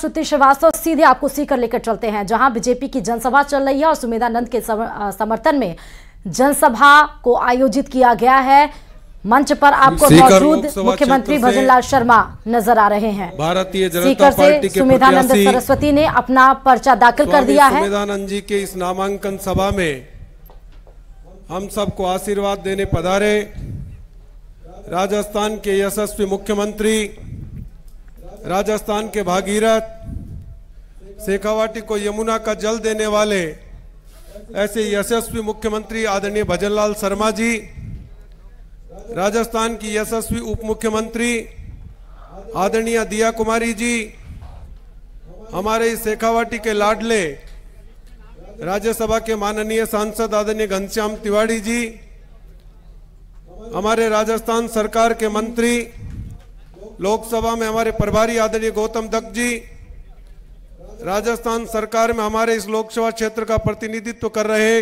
श्रुति श्रीवास्तव, सीधे आपको सीकर लेकर चलते हैं जहां बीजेपी की जनसभा चल रही है और सुमेधानंद के समर्थन में जनसभा को आयोजित किया गया है। मंच पर आपको मौजूद मुख्यमंत्री भजनलाल शर्मा नजर आ रहे हैं। भारतीय जनता सीकर पार्टी से के सुमेधानंद सरस्वती ने अपना पर्चा दाखिल कर दिया है। सुमेधानंद जी के इस नामांकन सभा में हम सबको आशीर्वाद देने पधारे राजस्थान के यशस्वी मुख्यमंत्री, राजस्थान के भागीरथ, शेखावाटी को यमुना का जल देने वाले ऐसे यशस्वी मुख्यमंत्री आदरणीय भजनलाल शर्मा जी, राजस्थान की यशस्वी उप मुख्यमंत्री आदरणीय दिया कुमारी जी, हमारे शेखावाटी के लाडले राज्यसभा के माननीय सांसद आदरणीय घनश्याम तिवारी जी, हमारे राजस्थान सरकार के मंत्री, लोकसभा में हमारे प्रभारी आदरणीय गौतम दत्त जी, राजस्थान सरकार में हमारे इस लोकसभा क्षेत्र का प्रतिनिधित्व कर रहे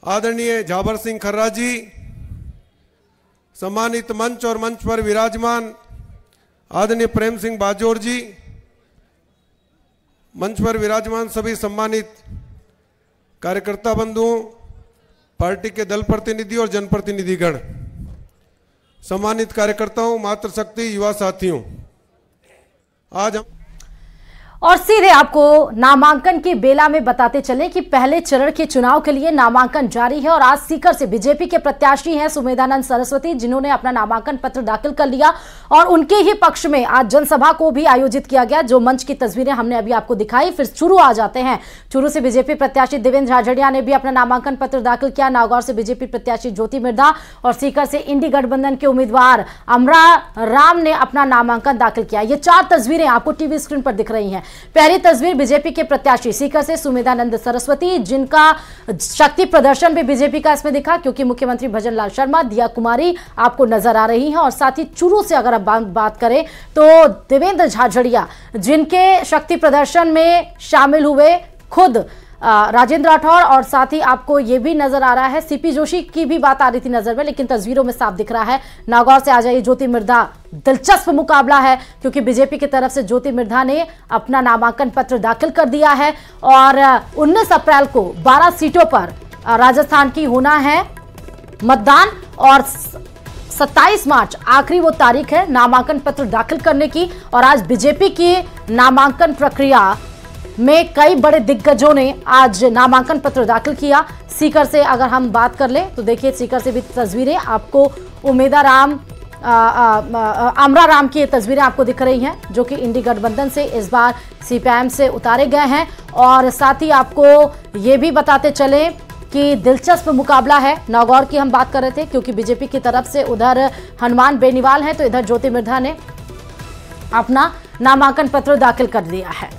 आदरणीय झाबर सिंह खर्रा जी, सम्मानित मंच और मंच पर विराजमान आदरणीय प्रेम सिंह बाजोर जी, मंच पर विराजमान सभी सम्मानित कार्यकर्ता बंधुओं, पार्टी के दल प्रतिनिधि और जनप्रतिनिधिगण, सम्मानित कार्यकर्ताओं, मातृशक्ति, युवा साथियों, आज हम और सीधे आपको नामांकन की बेला में बताते चले कि पहले चरण के चुनाव के लिए नामांकन जारी है और आज सीकर से बीजेपी के प्रत्याशी हैं सुमेधानंद सरस्वती, जिन्होंने अपना नामांकन पत्र दाखिल कर लिया और उनके ही पक्ष में आज जनसभा को भी आयोजित किया गया। जो मंच की तस्वीरें हमने अभी आपको दिखाई। फिर चूरू आ जाते हैं। चूरू से बीजेपी प्रत्याशी देवेंद्र झाझड़िया ने भी अपना नामांकन पत्र दाखिल किया। नागौर से बीजेपी प्रत्याशी ज्योति मिर्धा और सीकर से इंडी गठबंधन के उम्मीदवार अमरा राम ने अपना नामांकन दाखिल किया। ये 4 तस्वीरें आपको टीवी स्क्रीन पर दिख रही हैं। पहली तस्वीर बीजेपी के प्रत्याशी सीकर से सुमेधानंद सरस्वती, जिनका शक्ति प्रदर्शन भी बीजेपी का इसमें दिखा, क्योंकि मुख्यमंत्री भजनलाल शर्मा, दिया कुमारी आपको नजर आ रही हैं। और साथ ही चूरू से अगर आप बात करें तो देवेंद्र झाझड़िया, जिनके शक्ति प्रदर्शन में शामिल हुए खुद राजेंद्र राठौड़, और साथ ही आपको ये भी नजर आ रहा है सीपी जोशी की भी बात आ रही थी नजर में, लेकिन तस्वीरों में साफ दिख रहा है। नागौर से आ जाइए, ज्योति मिर्धा। दिलचस्प मुकाबला है क्योंकि बीजेपी की तरफ से ज्योति मिर्धा ने अपना नामांकन पत्र दाखिल कर दिया है और 19 अप्रैल को 12 सीटों पर राजस्थान की होना है मतदान और 27 मार्च आखिरी वो तारीख है नामांकन पत्र दाखिल करने की। और आज बीजेपी की नामांकन प्रक्रिया में कई बड़े दिग्गजों ने आज नामांकन पत्र दाखिल किया। सीकर से अगर हम बात कर लें तो देखिए, सीकर से भी तस्वीरें आपको अमरा राम की तस्वीरें आपको दिख रही हैं, जो कि इंडी गठबंधन से इस बार सीपीआईएम से उतारे गए हैं। और साथ ही आपको ये भी बताते चले कि दिलचस्प मुकाबला है। नागौर की हम बात कर रहे थे क्योंकि बीजेपी की तरफ से उधर हनुमान बेनीवाल है, तो इधर ज्योति मिर्धा ने अपना नामांकन पत्र दाखिल कर दिया है।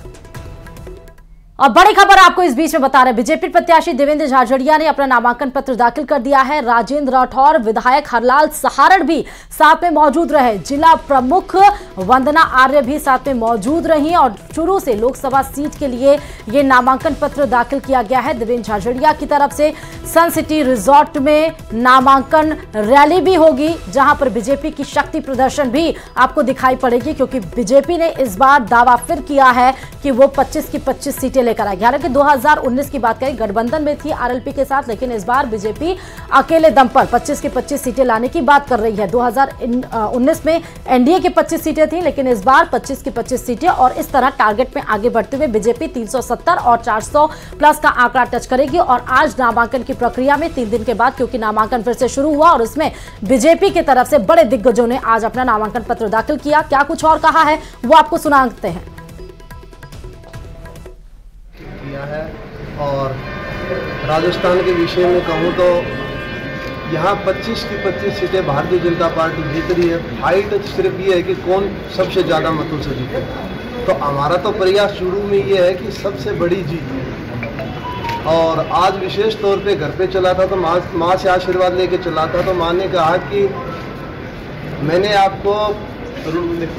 और बड़ी खबर आपको इस बीच में बता रहे हैं, बीजेपी प्रत्याशी देवेंद्र झाझड़िया ने अपना नामांकन पत्र दाखिल कर दिया है। राजेंद्र राठौर, विधायक हरलाल सहारण भी साथ में मौजूद रहे। जिला प्रमुख वंदना आर्य भी साथ में मौजूद रही और चूरू से लोकसभा सीट के लिए यह नामांकन पत्र दाखिल किया गया है। देवेंद्र झाझड़िया की तरफ से सन सिटी रिजॉर्ट में नामांकन रैली भी होगी, जहां पर बीजेपी की शक्ति प्रदर्शन भी आपको दिखाई पड़ेगी, क्योंकि बीजेपी ने इस बार दावा फिर किया है कि वो 25 की 25 सीटें लेकर आएगी। हालांकि 2019 की बात करें, गठबंधन में थी आरएलपी के साथ, लेकिन इस बार बीजेपी अकेले दम पर 25 की 25 सीटें लाने की बात कर रही है। 2019 में एनडीए की 25 सीटें थी, लेकिन इस बार 25 की 25 सीटें, और इस तरह टारगेट में आगे बढ़ते हुए बीजेपी 370 और 400 प्लस का आंकड़ा टच करेगी। और आज नामांकन की प्रक्रिया में 3 दिन के बाद, क्योंकि नामांकन फिर से शुरू हुआ और उसमें बीजेपी की तरफ से बड़े दिग्गजों ने आज अपना नामांकन पत्र दाखिल किया। क्या कुछ और कहा है वो आपको सुनाते हैं। है और राजस्थान के विषय में कहूँ तो यहाँ 25 की 25 सीटें भारतीय जनता पार्टी जीत रही है। फाइट सिर्फ ये है कि कौन सबसे ज़्यादा मतों से जीते। तो हमारा तो प्रयास शुरू में ये है कि सबसे बड़ी जीत। और आज विशेष तौर पे घर पे चला था तो माँ से आशीर्वाद लेके चला था, तो माँ ने कहा कि मैंने आपको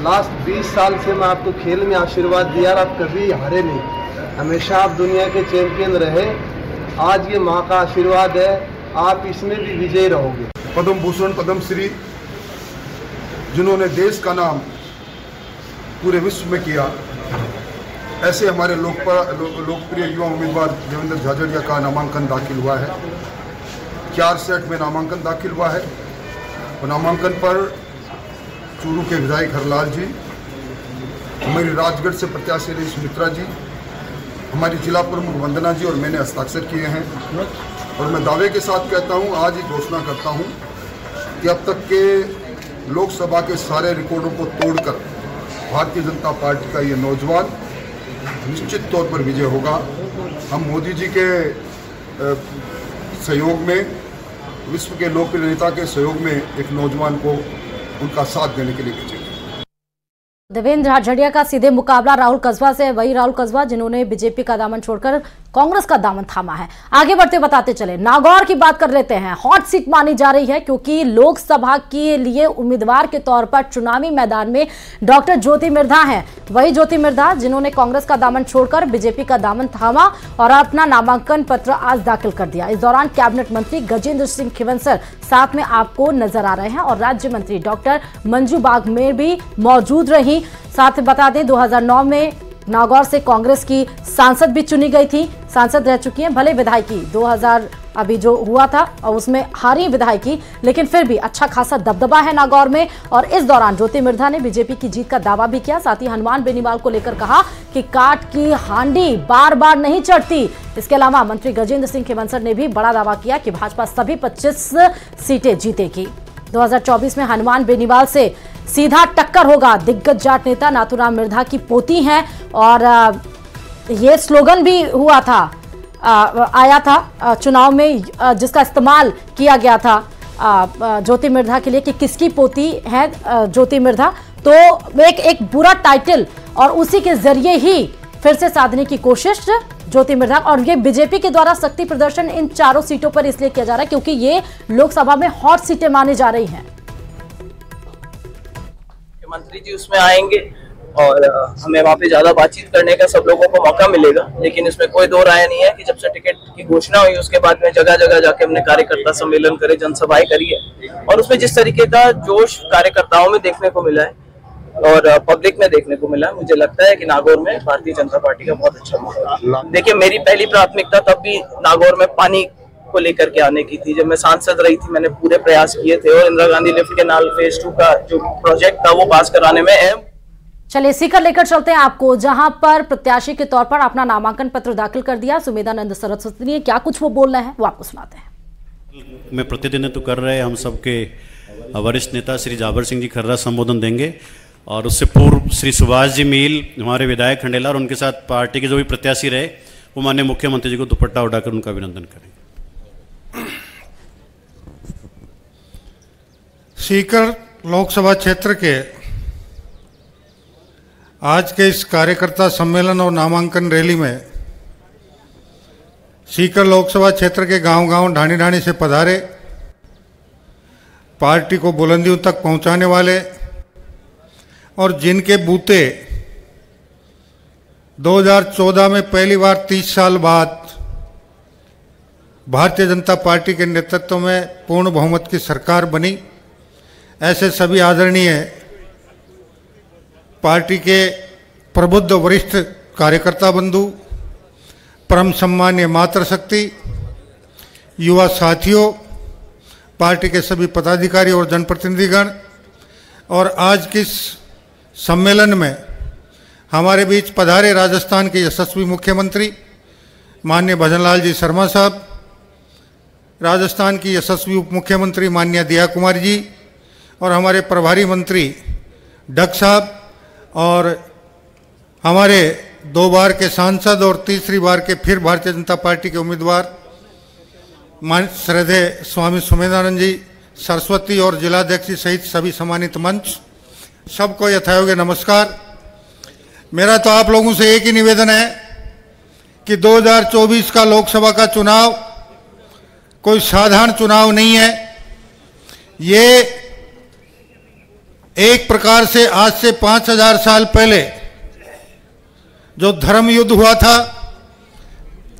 लास्ट 20 साल से मैं आपको खेल में आशीर्वाद दिया, आप कभी हारे नहीं, हमेशा आप दुनिया के चैंपियन रहे। आज ये माँ का आशीर्वाद है, आप इसमें भी विजयी रहोगे। पद्म भूषण, पद्म श्री, जिन्होंने देश का नाम पूरे विश्व में किया, ऐसे हमारे लोकप्रिय युवा उम्मीदवार देवेंद्र झाझड़िया का नामांकन दाखिल हुआ है। 4 सेट में नामांकन दाखिल हुआ है और नामांकन पर चूरू के विधायक हरलाल जी, हमारी राजगढ़ से प्रत्याशी रही सुमित्रा जी, हमारी जिला प्रमुख वंदना जी और मैंने हस्ताक्षर किए हैं। और मैं दावे के साथ कहता हूं, आज ही घोषणा करता हूं कि अब तक के लोकसभा के सारे रिकॉर्डों को तोड़कर भारतीय जनता पार्टी का ये नौजवान निश्चित तौर पर विजय होगा। हम मोदी जी के सहयोग में, विश्व के लोकप्रिय नेता के सहयोग में एक नौजवान को उनका साथ देने के लिए भेजेंगे। देवेंद्र झाझड़िया का सीधे मुकाबला राहुल कस्बा से, वही राहुल कस्बा जिन्होंने बीजेपी का दामन छोड़कर कांग्रेस का दामन थामा है। आगे बढ़ते बताते चले, नागौर की बात कर लेते हैं। हॉट सीट मानी जा रही है क्योंकि लोकसभा के लिए उम्मीदवार के तौर पर चुनावी मैदान में डॉक्टर ज्योति मिर्धा हैं। वही ज्योति मिर्धा जिन्होंने कांग्रेस का दामन छोड़कर बीजेपी का दामन थामा और अपना नामांकन पत्र आज दाखिल कर दिया। इस दौरान कैबिनेट मंत्री गजेंद्र सिंह खींवसर साथ में आपको नजर आ रहे हैं और राज्य मंत्री डॉक्टर मंजू बागमेर भी मौजूद रही। साथ बता दें 2009 में नागौर से कांग्रेस की सांसद भी चुनी गई थी, सांसद रह चुकी हैं। भले विधायकी 2000 अभी जो हुआ था और उसमें हारी विधायकी, लेकिन फिर भी अच्छा खासा दबदबा है नागौर में। और इस दौरान ज्योति मिर्धा ने बीजेपी की जीत का दावा भी किया। साथ ही हनुमान बेनीवाल को लेकर कहा कि काट की हांडी बार बार नहीं चढ़ती। इसके अलावा मंत्री गजेंद्र सिंह खींवसर ने भी बड़ा दावा किया कि भाजपा सभी 25 सीटें जीतेगी। 2024 में हनुमान बेनीवाल से सीधा टक्कर होगा। दिग्गज जाट नेता नाथूराम मिर्धा की पोती हैं और ये स्लोगन भी हुआ था, आया था चुनाव में, जिसका इस्तेमाल किया गया था ज्योति मिर्धा के लिए कि किसकी पोती है ज्योति मिर्धा। तो एक बुरा टाइटल और उसी के जरिए ही फिर से साधने की कोशिश ज्योति मिर्धा। और ये बीजेपी के द्वारा शक्ति प्रदर्शन इन 4 सीटों पर इसलिए किया जा रहा है क्योंकि ये लोकसभा में हॉट सीटें मानी जा रही हैं। मंत्री जी उसमें आएंगे और हमें वहाँ पे ज्यादा बातचीत करने का सब लोगों को मौका मिलेगा, लेकिन इसमें कोई दो राय नहीं है कि जब से टिकट की घोषणा हुई उसके बाद में जगह जगह जाके हमने कार्यकर्ता सम्मेलन करे, जनसभाएं करी है और उसमें जिस तरीके का जोश कार्यकर्ताओं में देखने को मिला है और पब्लिक में देखने को मिला है, मुझे लगता है कि नागौर में भारतीय जनता पार्टी का बहुत अच्छा माहौल है। देखिए, मेरी पहली प्राथमिकता तब भी नागौर में पानी को लेकर के आने की थी। जब मैं सांसद रही थी मैंने पूरे प्रयास किए थे और Indira Gandhi lift canal phase 2 का जो प्रोजेक्ट था वो पास कराने में अहम। चलिए सीकर लेकर चलते हैं आपको, जहां पर प्रत्याशी के तौर पर अपना नामांकन पत्र दाखिल कर दिया सुमेधानंद सरस्वती ने। क्या कुछ वो बोल रहे हैं वो आपको सुनाते हैं। में प्रतिनिधित्व कर रहे हम सबके वरिष्ठ नेता श्री जाबर सिंह जी खर्रा संबोधन देंगे और उससे पूर्व श्री सुभाष जी मील हमारे विधायक खंडेला और उनके साथ पार्टी के जो भी प्रत्याशी रहे वो माननीय मुख्यमंत्री जी को दुपट्टा उठाकर उनका अभिनंदन करेंगे। सीकर लोकसभा क्षेत्र के आज के इस कार्यकर्ता सम्मेलन और नामांकन रैली में सीकर लोकसभा क्षेत्र के गांव-गांव ढाणी-ढाणी से पधारे पार्टी को बुलंदियों तक पहुंचाने वाले और जिनके बूते 2014 में पहली बार 30 साल बाद भारतीय जनता पार्टी के नेतृत्व में पूर्ण बहुमत की सरकार बनी, ऐसे सभी आदरणीय पार्टी के प्रबुद्ध वरिष्ठ कार्यकर्ता बंधु, परम सम्मान्य मातृशक्ति, युवा साथियों, पार्टी के सभी पदाधिकारी और जनप्रतिनिधिगण और आज के इस सम्मेलन में हमारे बीच पधारे राजस्थान के यशस्वी मुख्यमंत्री माननीय भजनलाल जी शर्मा साहब, राजस्थान की यशस्वी उप मुख्यमंत्री माननीय दिया कुमारी जी और हमारे प्रभारी मंत्री डग साहब और हमारे 2 बार के सांसद और तीसरी बार के फिर भारतीय जनता पार्टी के उम्मीदवार श्रद्धेय स्वामी सुमेधानंद जी सरस्वती और जिलाध्यक्ष सहित सभी सम्मानित मंच, सबको यथायोग्य नमस्कार। मेरा तो आप लोगों से एक ही निवेदन है कि 2024 का लोकसभा का चुनाव कोई साधारण चुनाव नहीं है। ये एक प्रकार से आज से 5000 साल पहले जो धर्म युद्ध हुआ था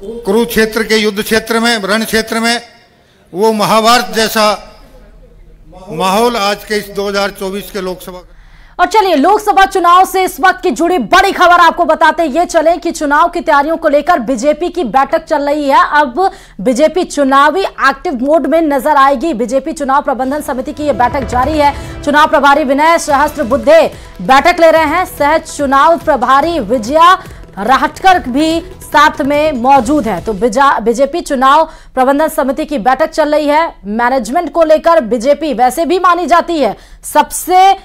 कुरुक्षेत्र के युद्ध क्षेत्र में, रण क्षेत्र में, वो महाभारत जैसा माहौल आज के इस 2024 के लोकसभा। और चलिए लोकसभा चुनाव से इस वक्त की जुड़ी बड़ी खबर आपको बताते ये चले कि चुनाव की तैयारियों को लेकर बीजेपी की बैठक चल रही है। अब बीजेपी चुनावी एक्टिव मोड में नजर आएगी। बीजेपी चुनाव प्रबंधन समिति की यह बैठक जारी है। चुनाव प्रभारी विनय सहस्त्रबुद्धे बैठक ले रहे हैं। सह चुनाव प्रभारी विजया राहटकर भी साथ में मौजूद है। तो बीजेपी चुनाव प्रबंधन समिति की बैठक चल रही है। मैनेजमेंट को लेकर बीजेपी वैसे भी मानी जाती है सबसे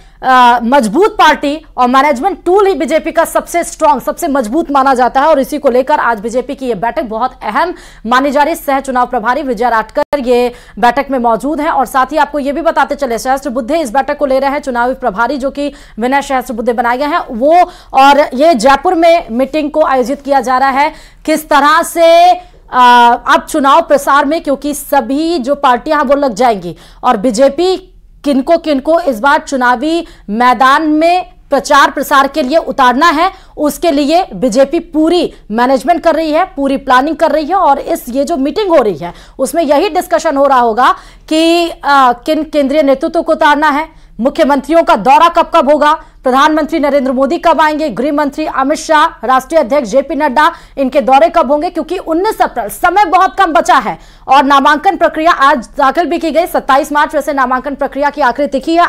मजबूत पार्टी और मैनेजमेंट टूल ही बीजेपी का सबसे स्ट्रांग, सबसे मजबूत माना जाता है और इसी को लेकर आज बीजेपी की यह बैठक बहुत अहम मानी जा रही है। सह चुनाव प्रभारी विजय राहटकर ये बैठक में मौजूद हैं और साथ ही आपको यह भी बताते चले सहस्त्रबुद्धे इस बैठक को ले रहे हैं। चुनावी प्रभारी जो कि विनय सहस्त्रबुद्धे बनाए गए हैं वो, और ये जयपुर में मीटिंग को आयोजित किया जा रहा है। किस तरह से अब चुनाव प्रसार में, क्योंकि सभी जो पार्टियां वो लग जाएंगी और बीजेपी किनको इस बार चुनावी मैदान में प्रचार प्रसार के लिए उतारना है, उसके लिए बीजेपी पूरी मैनेजमेंट कर रही है, पूरी प्लानिंग कर रही है। और ये जो मीटिंग हो रही है उसमें यही डिस्कशन हो रहा होगा कि किन केंद्रीय नेतृत्व को उतारना है, मुख्यमंत्रियों का दौरा कब कब होगा, प्रधानमंत्री नरेंद्र मोदी कब आएंगे, गृह मंत्री अमित शाह, राष्ट्रीय अध्यक्ष जेपी नड्डा, इनके दौरे कब होंगे। क्योंकि 19 अप्रैल समय बहुत कम बचा है और नामांकन प्रक्रिया आज दाखिल भी की गई। 27 मार्च वैसे नामांकन प्रक्रिया की आखिरी तिथि है।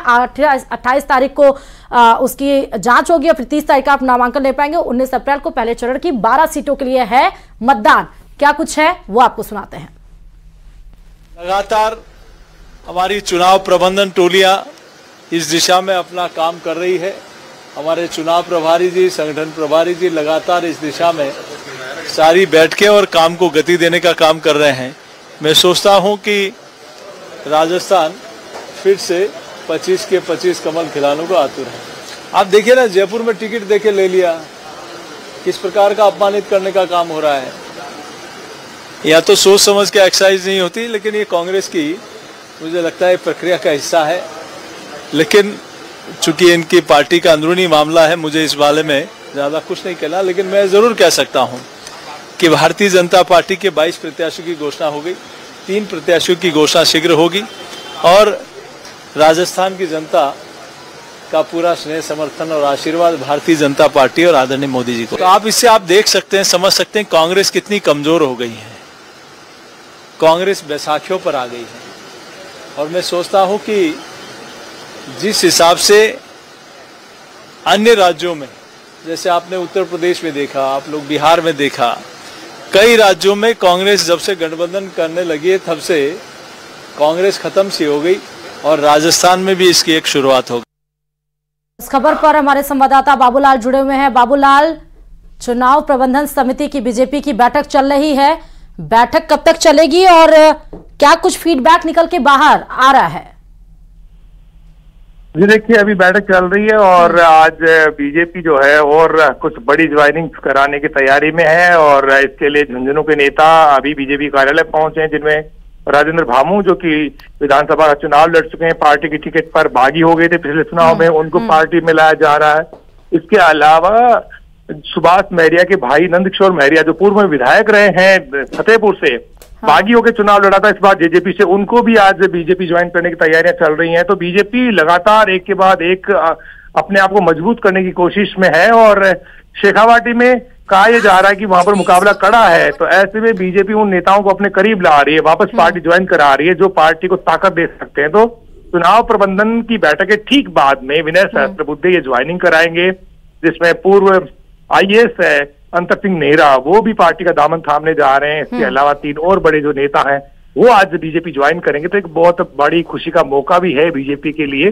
28 तारीख को उसकी जांच होगी और फिर 30 तारीख का आप नामांकन ले पाएंगे। 19 अप्रैल को पहले चरण की 12 सीटों के लिए है मतदान। क्या कुछ है वो आपको सुनाते हैं। लगातार हमारी चुनाव प्रबंधन टोलियां इस दिशा में अपना काम कर रही है। हमारे चुनाव प्रभारी जी, संगठन प्रभारी जी लगातार इस दिशा में सारी बैठकें और काम को गति देने का काम कर रहे हैं। मैं सोचता हूं कि राजस्थान फिर से 25 के 25 कमल खिलाने को आतुर है। आप देखिए ना, जयपुर में टिकट देके ले लिया, किस प्रकार का अपमानित करने का काम हो रहा है। या तो सोच समझ के एक्सरसाइज नहीं होती, लेकिन ये कांग्रेस की मुझे लगता है प्रक्रिया का हिस्सा है। लेकिन चूंकि इनकी पार्टी का अंदरूनी मामला है, मुझे इस बारे में ज़्यादा कुछ नहीं कहना। लेकिन मैं ज़रूर कह सकता हूं कि भारतीय जनता पार्टी के 22 प्रत्याशियों की घोषणा हो गई, 3 प्रत्याशियों की घोषणा शीघ्र होगी और राजस्थान की जनता का पूरा स्नेह, समर्थन और आशीर्वाद भारतीय जनता पार्टी और आदरणीय मोदी जी को। तो आप इससे देख सकते हैं, समझ सकते हैं कांग्रेस कितनी कमजोर हो गई है। कांग्रेस बैसाखियों पर आ गई है और मैं सोचता हूं कि जिस हिसाब से अन्य राज्यों में, जैसे आपने उत्तर प्रदेश में देखा, आप लोग बिहार में देखा, कई राज्यों में कांग्रेस जब से गठबंधन करने लगी है तब से कांग्रेस खत्म सी हो गई और राजस्थान में भी इसकी एक शुरुआत हो गई। इस खबर पर हमारे संवाददाता बाबूलाल जुड़े हुए हैं। बाबूलाल, चुनाव प्रबंधन समिति की बीजेपी की बैठक चल रही है, बैठक कब तक चलेगी और क्या कुछ फीडबैक निकल के बाहर आ रहा है? जी देखिए, अभी बैठक चल रही है और आज बीजेपी जो है और कुछ बड़ी ज्वाइनिंग कराने की तैयारी में है और इसके लिए झुंझुनू के नेता अभी बीजेपी कार्यालय पहुंचे हैं, जिनमें राजेंद्र भामू जो कि विधानसभा का चुनाव लड़ चुके हैं, पार्टी की टिकट पर बागी हो गए थे पिछले चुनाव में, उनको पार्टी में लाया जा रहा है। इसके अलावा सुभाष महरिया के भाई नंदकिशोर महरिया जो पूर्व में विधायक रहे हैं फतेहपुर से, बागी होकर चुनाव लड़ा था इस बार जेजेपी से, उनको भी आज बीजेपी ज्वाइन करने की तैयारियां चल रही हैं। तो बीजेपी लगातार एक के बाद एक अपने आप को मजबूत करने की कोशिश में है और शेखावाटी में कहा यह जा रहा है कि वहां पर मुकाबला कड़ा है। तो ऐसे में बीजेपी उन नेताओं को अपने करीब ला रही है, वापस पार्टी ज्वाइन करा रही है जो पार्टी को ताकत दे सकते हैं। तो चुनाव प्रबंधन की बैठक के ठीक बाद में विनय सहस्त्रबुद्धे ये ज्वाइनिंग कराएंगे, जिसमें पूर्व IAS है अंतर सिंह नेहरा, वो भी पार्टी का दामन थामने जा रहे हैं। इसके अलावा 3 और बड़े जो नेता हैं वो आज बीजेपी ज्वाइन करेंगे। तो एक बहुत बड़ी खुशी का मौका भी है बीजेपी के लिए।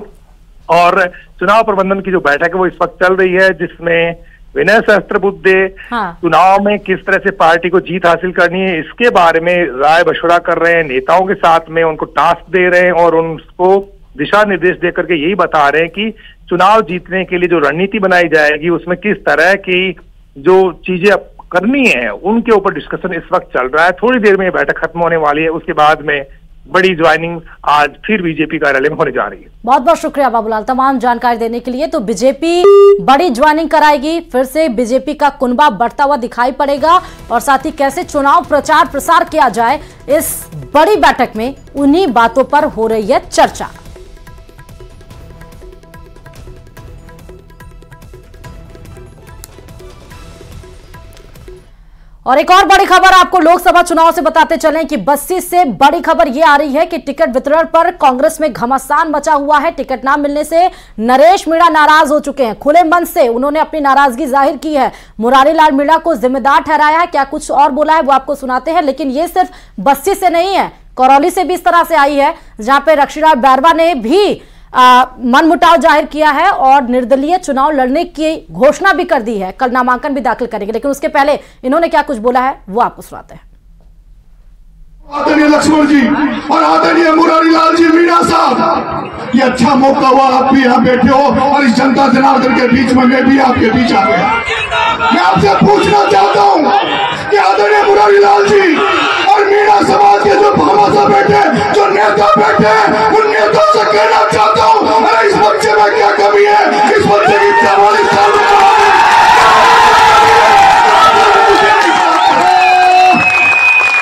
और चुनाव प्रबंधन की जो बैठक है वो इस वक्त चल रही है, जिसमें विनय सहस्त्रबुद्धे चुनाव में किस तरह से पार्टी को जीत हासिल करनी है इसके बारे में राय मशवरा कर रहे हैं, नेताओं के साथ में उनको टास्क दे रहे हैं और उनको दिशा निर्देश दे करके यही बता रहे हैं कि चुनाव जीतने के लिए जो रणनीति बनाई जाएगी उसमें किस तरह की जो चीजें करनी है उनके ऊपर डिस्कशन इस वक्त चल रहा है। थोड़ी देर में ये बैठक खत्म होने वाली है, उसके बाद में बड़ी ज्वाइनिंग आज फिर बीजेपी कार्यालय में होने जा रही है। बहुत बहुत शुक्रिया बाबूलाल तमाम जानकारी देने के लिए। तो बीजेपी बड़ी ज्वाइनिंग कराएगी, फिर से बीजेपी का कुनबा बढ़ता हुआ दिखाई पड़ेगा और साथ ही कैसे चुनाव प्रचार प्रसार किया जाए इस बड़ी बैठक में, उन्हीं बातों पर हो रही है चर्चा। और एक और बड़ी खबर आपको लोकसभा चुनाव से बताते चलें कि बस्सी से बड़ी खबर यह आ रही है कि टिकट वितरण पर कांग्रेस में घमासान मचा हुआ है। टिकट ना मिलने से नरेश मीणा नाराज हो चुके हैं। खुले मन से उन्होंने अपनी नाराजगी जाहिर की है। मुरारी लाल मीणा को जिम्मेदार ठहराया है। क्या कुछ और बोला है वो आपको सुनाते हैं। लेकिन ये सिर्फ बस्सी से नहीं है, करौली से भी इस तरह से आई है, जहां पे रक्षीलाल बैरवा ने भी मनमुटाव जाहिर किया है और निर्दलीय चुनाव लड़ने की घोषणा भी कर दी है। कल नामांकन भी दाखिल करेंगे, लेकिन उसके पहले इन्होंने क्या कुछ बोला है वो आपको सुनाते हैं। आदरणीय लक्ष्मण जी और आदरणीय मुरारी लाल जी मीणा साहब, ये अच्छा मौका हुआ आप भी यहाँ बैठे हो और इस जनता जनार्दन के बीच में मैं भी आपके बीच आ गया। मैं आपसे पूछना चाहता हूँ कि आदरणीय मुरारी लाल जी और मीणा समाज के जो भामाशाह बैठे, जो नेता बैठे, उन नेताओं से कहना चाहता हूँ, अरे इस बच्चे में क्या कमी है? इस बच्चे की 44 साल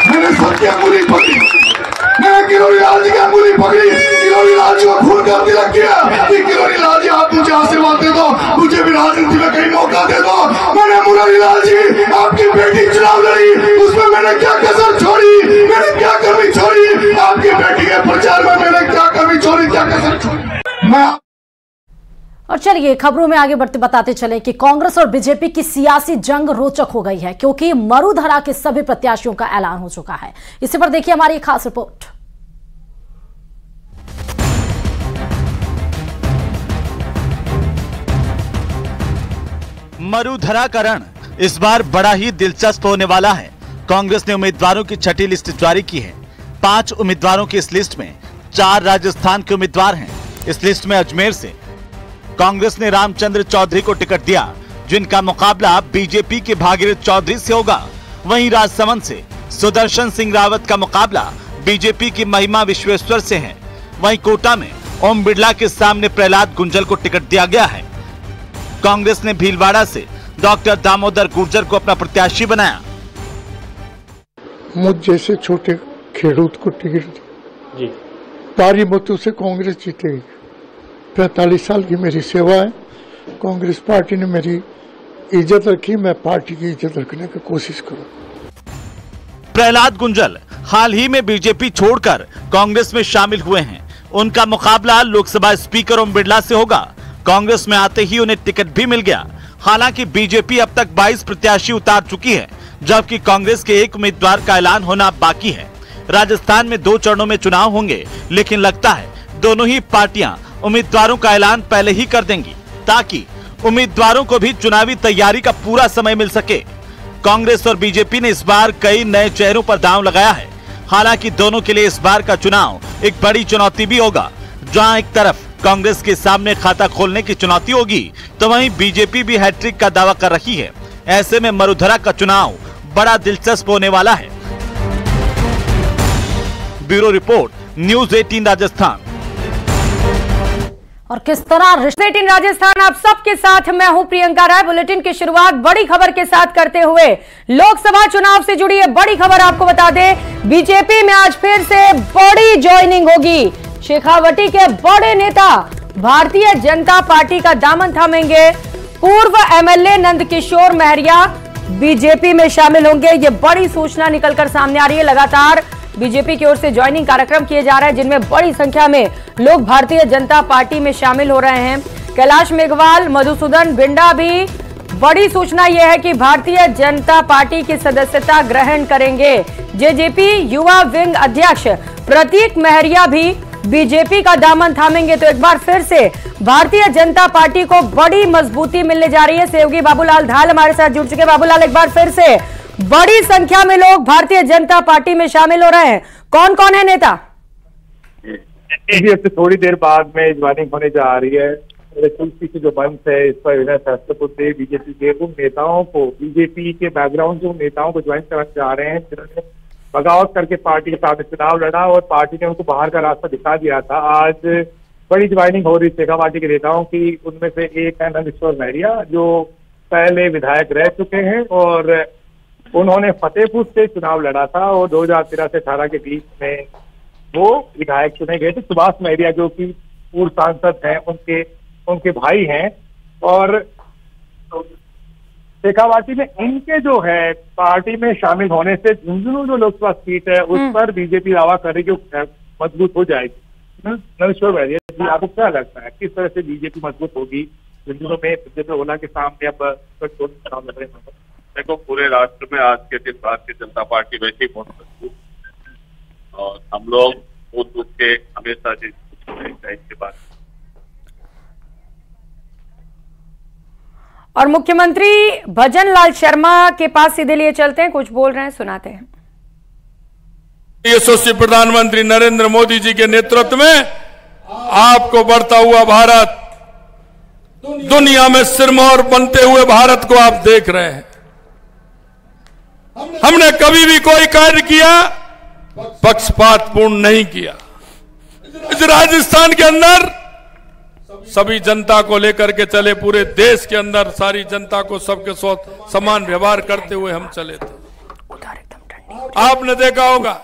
मैंने सबकी अंगुली पकड़ी, मैंने किरोड़ी लाल जी की अंगुली पकड़ी, किरोड़ी लाल जी को खून का तिलक किया कि किरोड़ी लाल जी आप मुझे आशीर्वाद दे दो, मुझे भी राजनीति में कहीं मौका दे दो। मैंने मुरारी लाल जी आपकी बेटी चुनाव लड़ी, उसमें मैंने क्या कसर छोड़ी, मैंने क्या कमी छोड़ी? आपकी बेटी के प्रचार में मैंने क्या कमी छोड़ी, क्या कसर छोड़ी? मैं और चलिए खबरों में आगे बढ़ते बताते चले कि कांग्रेस और बीजेपी की सियासी जंग रोचक हो गई है, क्योंकि मरुधरा के सभी प्रत्याशियों का ऐलान हो चुका है। इसी पर देखिए हमारी खास रिपोर्ट। मरुधरा का रण इस बार बड़ा ही दिलचस्प होने वाला है। कांग्रेस ने उम्मीदवारों की छठी लिस्ट जारी की है। 5 उम्मीदवारों की इस लिस्ट में 4 राजस्थान के उम्मीदवार हैं। इस लिस्ट में अजमेर से कांग्रेस ने रामचंद्र चौधरी को टिकट दिया, जिनका मुकाबला बीजेपी के भागीरथ चौधरी से होगा। वहीं राजसमंद से सुदर्शन सिंह रावत का मुकाबला बीजेपी की महिमा विश्वेश्वर से है। वहीं कोटा में ओम बिरला के सामने प्रहलाद गुंजल को टिकट दिया गया है। कांग्रेस ने भीलवाड़ा से डॉक्टर दामोदर गुर्जर को अपना प्रत्याशी बनाया। मुझ जैसे छोटे खेडूत को टिकट जी, भारी मतों से कांग्रेस जीतेगी। 45 साल की मेरी सेवा है, कांग्रेस पार्टी ने मेरी इज्जत रखी, मैं पार्टी की इज्जत रखने की कोशिश करूं। प्रहलाद गुंजल हाल ही में बीजेपी छोड़कर कांग्रेस में शामिल हुए हैं। उनका मुकाबला लोकसभा स्पीकर ओम बिरला से होगा। कांग्रेस में आते ही उन्हें टिकट भी मिल गया। हालांकि बीजेपी अब तक 22 प्रत्याशी उतार चुकी है, जबकि कांग्रेस के एक उम्मीदवार का ऐलान होना बाकी है। राजस्थान में 2 चरणों में चुनाव होंगे, लेकिन लगता है दोनों ही पार्टियां उम्मीदवारों का ऐलान पहले ही कर देंगी, ताकि उम्मीदवारों को भी चुनावी तैयारी का पूरा समय मिल सके। कांग्रेस और बीजेपी ने इस बार कई नए चेहरों पर दांव लगाया है। हालांकि दोनों के लिए इस बार का चुनाव एक बड़ी चुनौती भी होगा। जहां एक तरफ कांग्रेस के सामने खाता खोलने की चुनौती होगी, तो वहीं बीजेपी भी हैट्रिक का दावा कर रही है। ऐसे में मरुधरा का चुनाव बड़ा दिलचस्प होने वाला है। Bureau report, news 18 Rajasthan. और किस तरह 18 राजस्थान आप सबके साथ मैं हूं प्रियंका राय। बुलेटिन की शुरुआत बड़ी खबर के साथ करते हुए लोकसभा चुनाव से जुड़ी है बड़ी खबर आपको बता दें, बीजेपी में आज फिर से बड़ी ज्वाइनिंग होगी। शेखावटी के बड़े नेता भारतीय जनता पार्टी का दामन थामेंगे। पूर्व एमएलए नंदकिशोर महरिया बीजेपी में शामिल होंगे। ये बड़ी सूचना निकलकर सामने आ रही है। लगातार बीजेपी की ओर से ज्वाइनिंग कार्यक्रम किए जा रहे हैं, जिनमें बड़ी संख्या में लोग भारतीय जनता पार्टी में शामिल हो रहे हैं। कैलाश मेघवाल, मधुसूदन बिंडा भी। बड़ी सूचना यह है कि भारतीय जनता पार्टी की सदस्यता ग्रहण करेंगे। जेजेपी युवा विंग अध्यक्ष प्रतीक महरिया भी बीजेपी का दामन थामेंगे। तो एक बार फिर से भारतीय जनता पार्टी को बड़ी मजबूती मिलने जा रही है। सहयोगी बाबूलाल धाल हमारे साथ जुड़ चुके। बाबूलाल, एक बार फिर से बड़ी संख्या में लोग भारतीय जनता पार्टी में शामिल हो रहे हैं। कौन कौन है नेता? अब थोड़ी देर बाद में ज्वाइनिंग होने जा रही है। तुलसी की जो मंच है, इस पर विनय सहस्त्रबुद्धे बीजेपी के उन नेताओं को, बीजेपी के बैकग्राउंड जो नेताओं को ज्वाइन कराने जा रहे हैं, जिन्होंने बगावत करके पार्टी के सामने चुनाव लड़ा और पार्टी ने उनको बाहर का रास्ता दिखा दिया था। आज बड़ी ज्वाइनिंग हो रही शेखा पार्टी के नेताओं की। उनमें से एक है नंदकिशोर महरिया, जो पहले विधायक रह चुके हैं और उन्होंने फतेहपुर से चुनाव लड़ा था और 2013 से 18 के बीच में वो विधायक चुने गए थे। सुभाष महरिया जो कि पूर्व सांसद हैं, उनके भाई हैं। और शेखावाटी में इनके जो है पार्टी में शामिल होने से झुंझुनू जो लोकसभा सीट है उस पर बीजेपी दावा करे कि मजबूत हो जाएगी। नरेश्वर बैरिया जी, आपको क्या लगता है किस तरह से बीजेपी मजबूत होगी झुंझुनू में? बीजेपी ओला के सामने अब चुनाव लग रहे हैं। देखो, पूरे राष्ट्र में आज के दिन भारतीय जनता पार्टी वैसे ही बहुत मजबूत और हम लोग बूथ बूथ के हमेशा इसके बाद। और मुख्यमंत्री भजन लाल शर्मा के पास सीधे लिए चलते हैं, कुछ बोल रहे हैं, सुनाते हैं। यशस्वी प्रधानमंत्री नरेंद्र मोदी जी के नेतृत्व में आपको बढ़ता हुआ भारत, दुनिया में सिरमौर बनते हुए भारत को आप देख रहे हैं। हमने कभी भी कोई कार्य किया पक्षपातपूर्ण नहीं किया। इस राजस्थान के अंदर सभी जनता को लेकर के चले, पूरे देश के अंदर सारी जनता को सबके साथ समान व्यवहार करते हुए हम चले थे। आपने देखा होगा,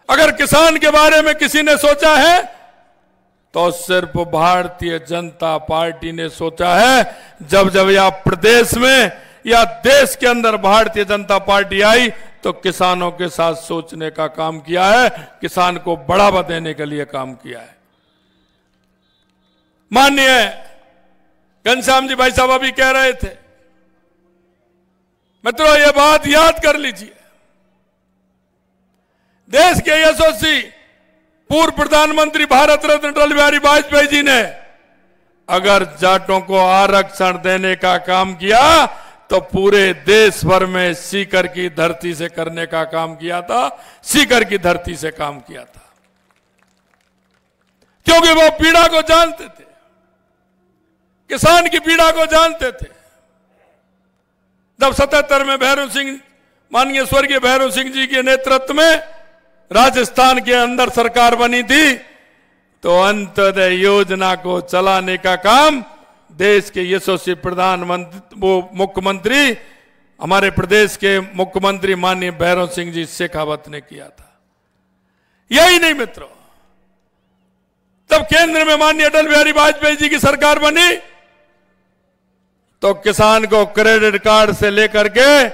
अगर किसान के बारे में किसी ने सोचा है तो सिर्फ भारतीय जनता पार्टी ने सोचा है। जब जब या प्रदेश में या देश के अंदर भारतीय जनता पार्टी आई तो किसानों के साथ सोचने का काम किया है, किसान को बढ़ावा देने के लिए काम किया है। माननीय घनश्याम जी भाई साहब अभी कह रहे थे, मित्रों ये बात याद कर लीजिए, देश के यशस्वी पूर्व प्रधानमंत्री भारत रत्न अटल बिहारी वाजपेयी जी ने अगर जाटों को आरक्षण देने का काम किया तो पूरे देश भर में सीकर की धरती से करने का काम किया था, सीकर की धरती से काम किया था, क्योंकि वो पीड़ा को जानते थे, किसान की पीड़ा को जानते थे। जब 77 में भैरव सिंह, माननीय स्वर्गीय भैरव सिंह जी के नेतृत्व में राजस्थान के अंदर सरकार बनी थी तो अंत्योदय योजना को चलाने का काम देश के यशस्वी प्रधानमंत्री, वो मुख्यमंत्री, हमारे प्रदेश के मुख्यमंत्री माननीय भैरव सिंह जी शेखावत ने किया था। यही नहीं मित्रों, तब केंद्र में माननीय अटल बिहारी वाजपेयी जी की सरकार बनी तो किसान को क्रेडिट कार्ड से लेकर के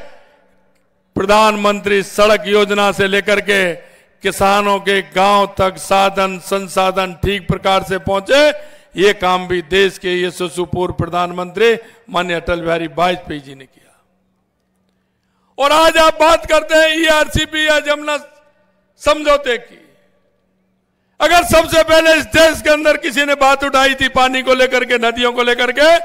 प्रधानमंत्री सड़क योजना से लेकर के किसानों के गांव तक साधन संसाधन ठीक प्रकार से पहुंचे, ये काम भी देश के यशस्वी पूर्व प्रधानमंत्री माननीय अटल बिहारी वाजपेयी जी ने किया। और आज आप बात करते हैं ईआरसीपी या यमुना समझौते की। अगर सबसे पहले इस देश के अंदर किसी ने बात उठाई थी पानी को लेकर के, नदियों को लेकर के,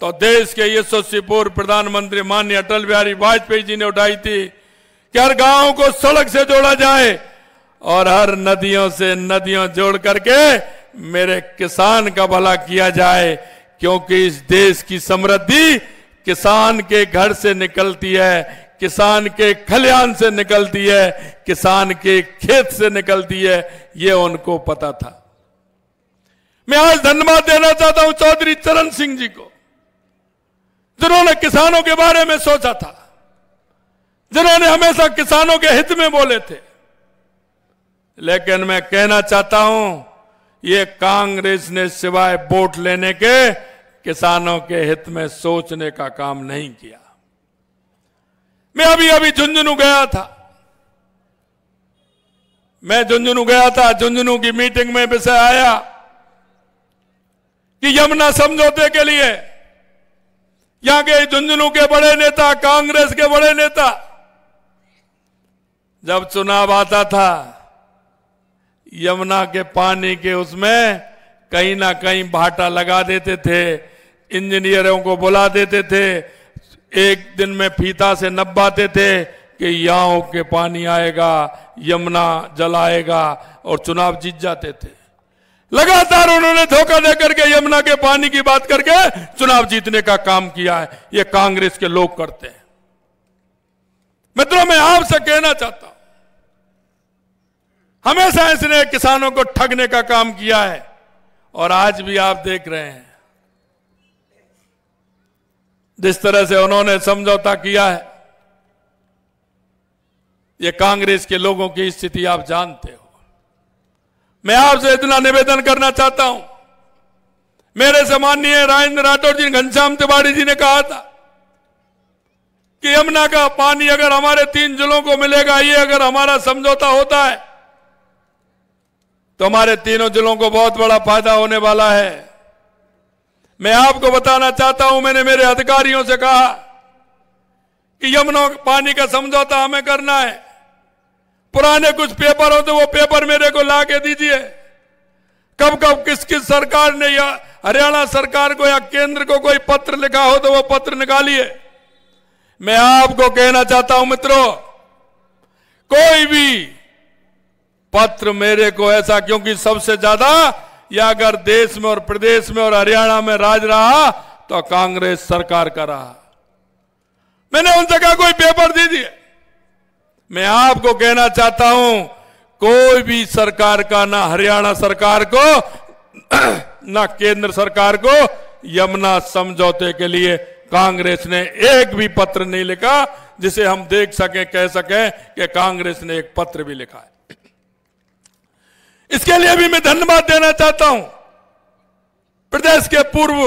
तो देश के यशस्वी पूर्व प्रधानमंत्री माननीय अटल बिहारी वाजपेयी जी ने उठाई थी कि हर गांव को सड़क से जोड़ा जाए और हर नदियों से नदियों जोड़ करके मेरे किसान का भला किया जाए, क्योंकि इस देश की समृद्धि किसान के घर से निकलती है, किसान के खलिहान से निकलती है, किसान के खेत से निकलती है, ये उनको पता था। मैं आज धन्यवाद देना चाहता हूं चौधरी चरण सिंह जी को, जिन्होंने किसानों के बारे में सोचा था, जिन्होंने हमेशा किसानों के हित में बोले थे। लेकिन मैं कहना चाहता हूं, ये कांग्रेस ने सिवाय वोट लेने के किसानों के हित में सोचने का काम नहीं किया। मैं अभी झुंझुनू गया था, झुंझुनू की मीटिंग में विषय आया कि यमुना समझौते के लिए यहां के झुंझुनू के बड़े नेता, कांग्रेस के बड़े नेता, जब चुनाव आता था यमुना के पानी के उसमें कहीं ना कहीं भाटा लगा देते थे, इंजीनियरों को बुला देते थे, एक दिन में फीता से नब्बाते थे कि यहाँ के पानी आएगा, यमुना जल आएगा, और चुनाव जीत जाते थे। लगातार उन्होंने धोखा देकर के यमुना के पानी की बात करके चुनाव जीतने का काम किया है। ये कांग्रेस के लोग करते हैं। मित्रों, मैं आपसे कहना चाहता हूं, हमेशा इसने किसानों को ठगने का काम किया है और आज भी आप देख रहे हैं जिस तरह से उन्होंने समझौता किया है। ये कांग्रेस के लोगों की स्थिति आप जानते हो। मैं आपसे इतना निवेदन करना चाहता हूं, मेरे से माननीय राजेंद्र राठौर जी, घनश्याम तिवारी जी ने कहा था यमुना का पानी अगर हमारे 3 जिलों को मिलेगा, ये अगर हमारा समझौता होता है तो हमारे तीनों जिलों को बहुत बड़ा फायदा होने वाला है। मैं आपको बताना चाहता हूं, मैंने मेरे अधिकारियों से कहा कि यमुना पानी का समझौता हमें करना है। पुराने कुछ पेपर हो तो वो पेपर मेरे को ला के दीजिए। कब कब किस किस सरकार ने या हरियाणा सरकार को या केंद्र को कोई पत्र लिखा हो तो वो पत्र निकालिए। मैं आपको कहना चाहता हूं मित्रों, कोई भी पत्र मेरे को ऐसा, क्योंकि सबसे ज्यादा या अगर देश में और प्रदेश में और हरियाणा में राज रहा तो कांग्रेस सरकार का रहा। मैंने उनसे कहा कोई पेपर दीजिए। मैं आपको कहना चाहता हूं, कोई भी सरकार का, ना हरियाणा सरकार को ना केंद्र सरकार को यमुना समझौते के लिए कांग्रेस ने एक भी पत्र नहीं लिखा जिसे हम देख सकें, कह सकें कि कांग्रेस ने एक पत्र भी लिखा है। इसके लिए भी मैं धन्यवाद देना चाहता हूं प्रदेश के पूर्व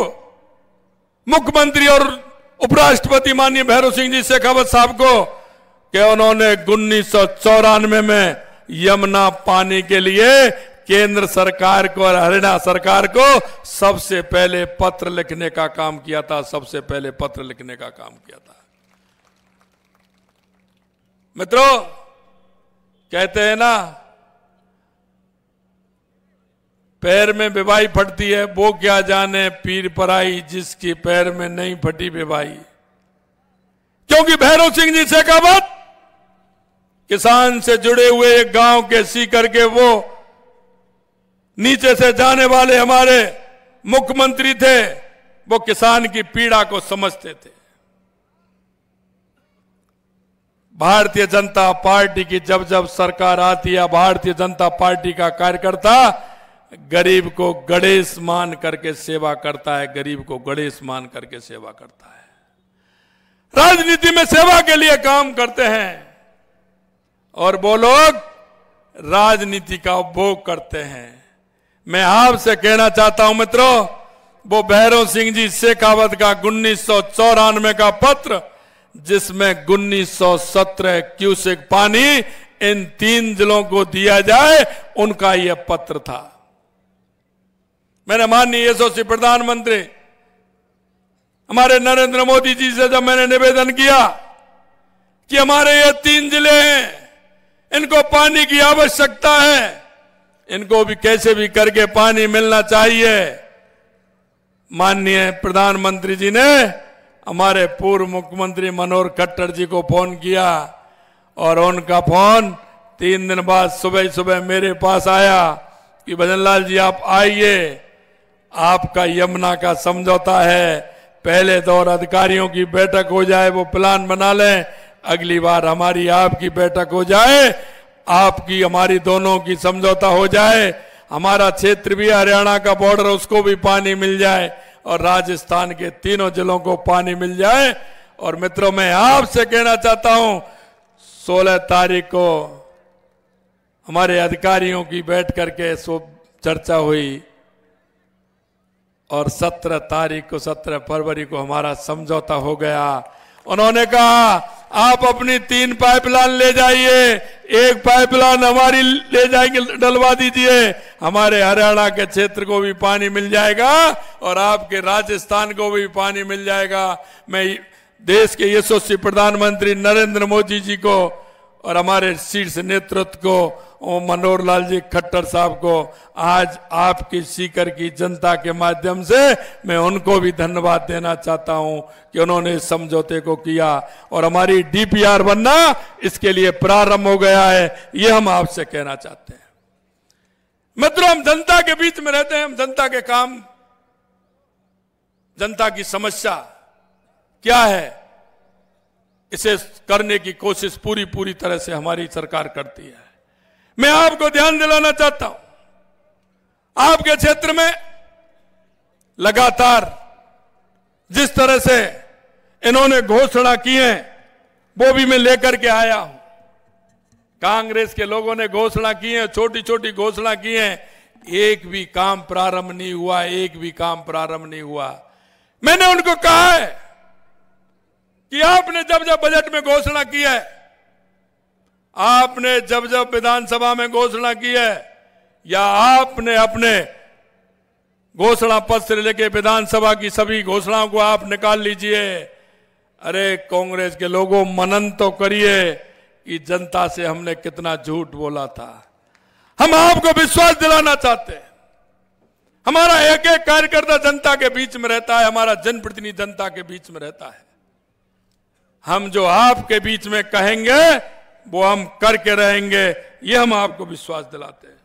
मुख्यमंत्री और उपराष्ट्रपति माननीय भैरव सिंह जी शेखावत साहब को कि उन्होंने 1994 में यमुना पानी के लिए केंद्र सरकार को और हरियाणा सरकार को सबसे पहले पत्र लिखने का काम किया था। सबसे पहले पत्र लिखने का काम किया था। मित्रों, कहते हैं ना, पैर में बेवाई फटती है, वो क्या जाने पीर पराई, जिसकी पैर में नहीं फटी बेवाई। क्योंकि भैरव सिंह जी शेखावत किसान से जुड़े हुए एक गांव के सीकर के वो नीचे से जाने वाले हमारे मुख्यमंत्री थे। वो किसान की पीड़ा को समझते थे। भारतीय जनता पार्टी की जब जब सरकार आती है, भारतीय जनता पार्टी का कार्यकर्ता गरीब को गणेश मान करके सेवा करता है। गरीब को गणेश मान करके सेवा करता है। राजनीति में सेवा के लिए काम करते हैं और वो लोग राजनीति का उपभोग करते हैं। मैं आपसे कहना चाहता हूं मित्रों, वो भैरव सिंह जी शेखावत का 1994 का पत्र, जिसमें 1917 क्यूसेक पानी इन 3 जिलों को दिया जाए, उनका यह पत्र था। मैंने माननीय यशस्वी प्रधानमंत्री हमारे नरेंद्र मोदी जी से जब मैंने निवेदन किया कि हमारे ये 3 जिले हैं, इनको पानी की आवश्यकता है, इनको भी कैसे भी करके पानी मिलना चाहिए, माननीय प्रधानमंत्री जी ने हमारे पूर्व मुख्यमंत्री मनोहर खट्टर जी को फोन किया और उनका फोन 3 दिन बाद सुबह सुबह मेरे पास आया कि भजनलाल जी आप आइए, आपका यमुना का समझौता है, पहले दौर अधिकारियों की बैठक हो जाए, वो प्लान बना लें, अगली बार हमारी आपकी बैठक हो जाए, आपकी हमारी दोनों की समझौता हो जाए, हमारा क्षेत्र भी हरियाणा का बॉर्डर उसको भी पानी मिल जाए और राजस्थान के 3 जिलों को पानी मिल जाए। और मित्रों, मैं आपसे कहना चाहता हूं, 16 तारीख को हमारे अधिकारियों की बैठ करके चर्चा हुई और 17 तारीख को 17 फरवरी को हमारा समझौता हो गया। उन्होंने कहा आप अपनी 3 पाइपलाइन ले जाइए, एक पाइपलाइन हमारी ले जाएंगे, डलवा दीजिए, हमारे हरियाणा के क्षेत्र को भी पानी मिल जाएगा और आपके राजस्थान को भी पानी मिल जाएगा। मैं देश के यशस्वी प्रधानमंत्री नरेंद्र मोदी जी को और हमारे शीर्ष नेतृत्व को, मनोहर लाल जी खट्टर साहब को, आज आपकी सीकर की जनता के माध्यम से मैं उनको भी धन्यवाद देना चाहता हूं कि उन्होंने इस समझौते को किया और हमारी डीपीआर बनना इसके लिए प्रारंभ हो गया है। ये हम आपसे कहना चाहते हैं। मित्रों, हम जनता के बीच में रहते हैं, हम जनता के काम, जनता की समस्या क्या है, इसे करने की कोशिश पूरी तरह से हमारी सरकार करती है। मैं आपको ध्यान दिलाना चाहता हूं, आपके क्षेत्र में लगातार जिस तरह से इन्होंने घोषणा की है वो भी मैं लेकर के आया हूं। कांग्रेस के लोगों ने घोषणा की है, छोटी छोटी घोषणा की है, एक भी काम प्रारंभ नहीं हुआ, एक भी काम प्रारंभ नहीं हुआ। मैंने उनको कहा है कि आपने जब जब बजट में घोषणा की है, आपने जब जब विधानसभा में घोषणा की है, या आपने अपने घोषणा पत्र से लेके विधानसभा की सभी घोषणाओं को आप निकाल लीजिए। अरे कांग्रेस के लोगों, मनन तो करिए कि जनता से हमने कितना झूठ बोला था। हम आपको विश्वास दिलाना चाहते हैं। हमारा एक एक कार्यकर्ता जनता के बीच में रहता है, हमारा जनप्रतिनिधि जनता के बीच में रहता है। हम जो आपके बीच में कहेंगे वो हम करके रहेंगे, ये हम आपको विश्वास दिलाते हैं।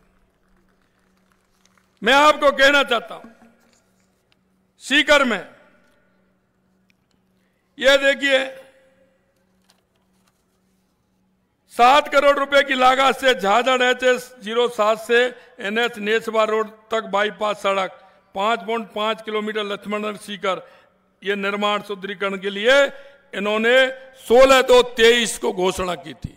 मैं आपको कहना चाहता हूं, सीकर में यह देखिए 7 करोड़ रुपए की लागत से झाझड़ HS 07 से NH नेसवा रोड तक बाईपास सड़क 5.5 किलोमीटर लक्ष्मणनगर सीकर, ये निर्माण सुदृढ़ीकरण के लिए इन्होंने 16/2/23 को घोषणा की थी,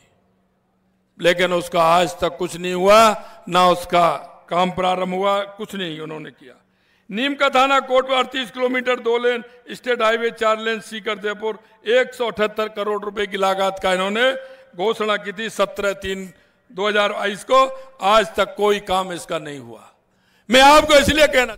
लेकिन उसका आज तक कुछ नहीं हुआ, ना उसका काम प्रारंभ हुआ, कुछ नहीं उन्होंने किया। नीम का थाना कोटवा 38 किलोमीटर 2 लेन स्टेट हाईवे 4 लेन सीकर जयपुर 178 करोड़ रुपए की लागत का इन्होंने घोषणा की थी 17/3/2022 को। आज तक कोई काम इसका नहीं हुआ। मैं आपको इसलिए कहना,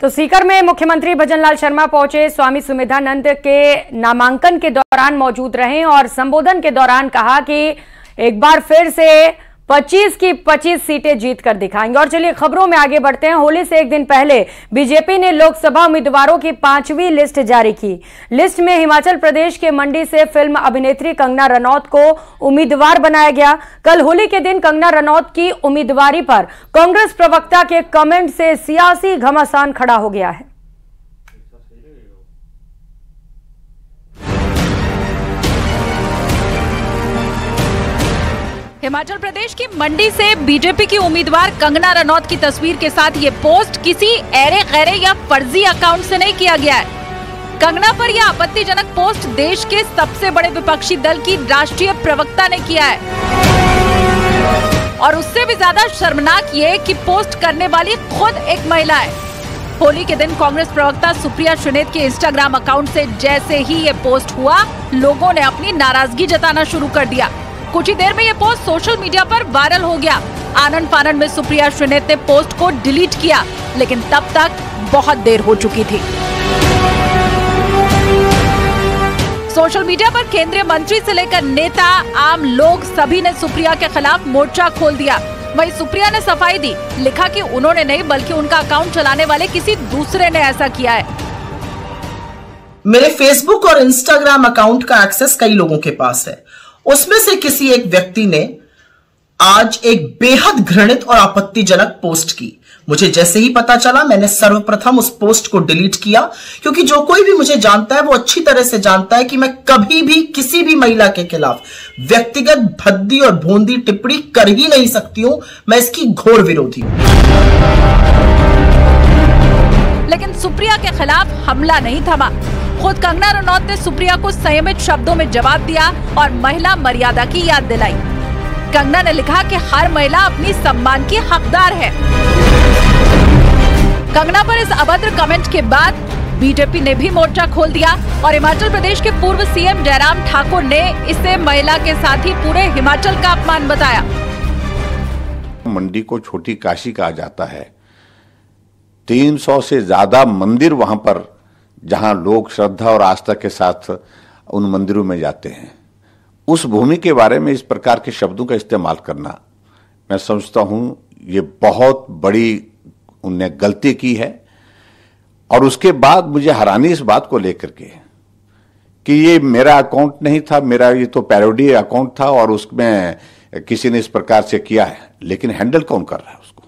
तो सीकर में मुख्यमंत्री भजनलाल शर्मा पहुंचे, स्वामी सुमेधानंद के नामांकन के दौरान मौजूद रहे और संबोधन के दौरान कहा कि एक बार फिर से 25 की 25 सीटें जीत कर दिखाएंगे। और चलिए खबरों में आगे बढ़ते हैं। होली से एक दिन पहले बीजेपी ने लोकसभा उम्मीदवारों की 5वीं लिस्ट जारी की। लिस्ट में हिमाचल प्रदेश के मंडी से फिल्म अभिनेत्री कंगना रनौत को उम्मीदवार बनाया गया। कल होली के दिन कंगना रनौत की उम्मीदवारी पर कांग्रेस प्रवक्ता के कमेंट से सियासी घमासान खड़ा हो गया है। हिमाचल प्रदेश की मंडी से बीजेपी की उम्मीदवार कंगना रनौत की तस्वीर के साथ ये पोस्ट किसी ऐरे गैरे या फर्जी अकाउंट से नहीं किया गया है। कंगना पर यह आपत्तिजनक पोस्ट देश के सबसे बड़े विपक्षी दल की राष्ट्रीय प्रवक्ता ने किया है। और उससे भी ज्यादा शर्मनाक ये कि पोस्ट करने वाली खुद एक महिला है। होली के दिन कांग्रेस प्रवक्ता सुप्रिया श्रीनेत के इंस्टाग्राम अकाउंट से जैसे ही ये पोस्ट हुआ, लोगों ने अपनी नाराजगी जताना शुरू कर दिया। कुछ ही देर में ये पोस्ट सोशल मीडिया पर वायरल हो गया। आनंद फानंद में सुप्रिया श्रीनेत ने पोस्ट को डिलीट किया, लेकिन तब तक बहुत देर हो चुकी थी। सोशल मीडिया पर केंद्रीय मंत्री से लेकर नेता, आम लोग सभी ने सुप्रिया के खिलाफ मोर्चा खोल दिया। वहीं सुप्रिया ने सफाई दी, लिखा कि उन्होंने नहीं बल्कि उनका अकाउंट चलाने वाले किसी दूसरे ने ऐसा किया है। मेरे फेसबुक और इंस्टाग्राम अकाउंट का एक्सेस कई लोगों के पास है। उसमें से किसी एक व्यक्ति ने आज एक बेहद घृणित और आपत्तिजनक पोस्ट की। मुझे जैसे ही पता चला, मैंने सर्वप्रथम उस पोस्ट को डिलीट किया, क्योंकि जो कोई भी मुझे जानता है वो अच्छी तरह से जानता है कि मैं कभी भी किसी भी महिला के खिलाफ व्यक्तिगत भद्दी और भोंदी टिप्पणी कर ही नहीं सकती हूं। मैं इसकी घोर विरोधी हूं। लेकिन सुप्रिया के खिलाफ हमला नहीं थमा। खुद कंगना रनौत ने सुप्रिया को संयमित शब्दों में जवाब दिया और महिला मर्यादा की याद दिलाई। कंगना ने लिखा कि हर महिला अपनी सम्मान की हकदार है। कंगना पर इस अभद्र कमेंट के बाद बीजेपी ने भी मोर्चा खोल दिया और हिमाचल प्रदेश के पूर्व सीएम जयराम ठाकुर ने इसे महिला के साथ ही पूरे हिमाचल का अपमान बताया। मंडी को छोटी काशी कहा जाता है। 300 से ज्यादा मंदिर वहां पर, जहां लोग श्रद्धा और आस्था के साथ उन मंदिरों में जाते हैं, उस भूमि के बारे में इस प्रकार के शब्दों का इस्तेमाल करना, मैं समझता हूं ये बहुत बड़ी उनने गलती की है। और उसके बाद मुझे हैरानी इस बात को लेकर के कि ये मेरा अकाउंट नहीं था, मेरा ये तो पैरोडी अकाउंट था और उसमें किसी ने इस प्रकार से किया है। लेकिन हैंडल कौन कर रहा है उसको?